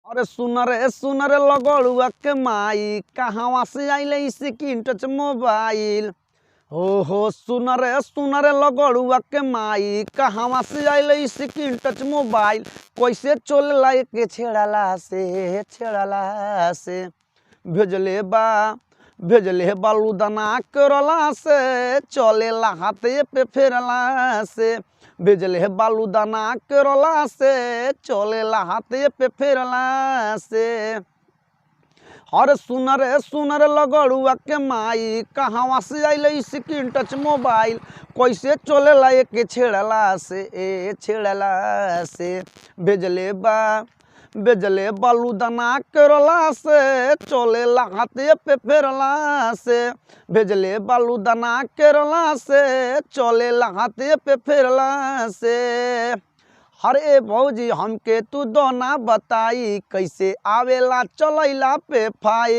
अरे सुन रे लगड़ुआ के माई कहवा से आइले स्क्रीन टच मोबाइल। हो सुन रे लगड़ुआ के माई कहवा से आइले स्क्रीन टच मोबाइल। कैसे चलेला के छेड़ला से भेजले बालूदाना करला से चलेला हाथे पे फेरला से। भेजले बालूदाना करला से चलेला हाथे पे फेरला से। अरे सुन रे लगड़ुआ के माई कहवा से आइले स्क्रीन टच मोबाइल। कैसे चलेला के छेड़ला से भेजले बालूदाना करला से चलेला हाथे पे फेरला से। भेजले बालूदाना करला से चलेला हाथे पे फेरला से। अरे भौजी हमके तू दोना बताई कैसे आवेला चलैला पे फाइल।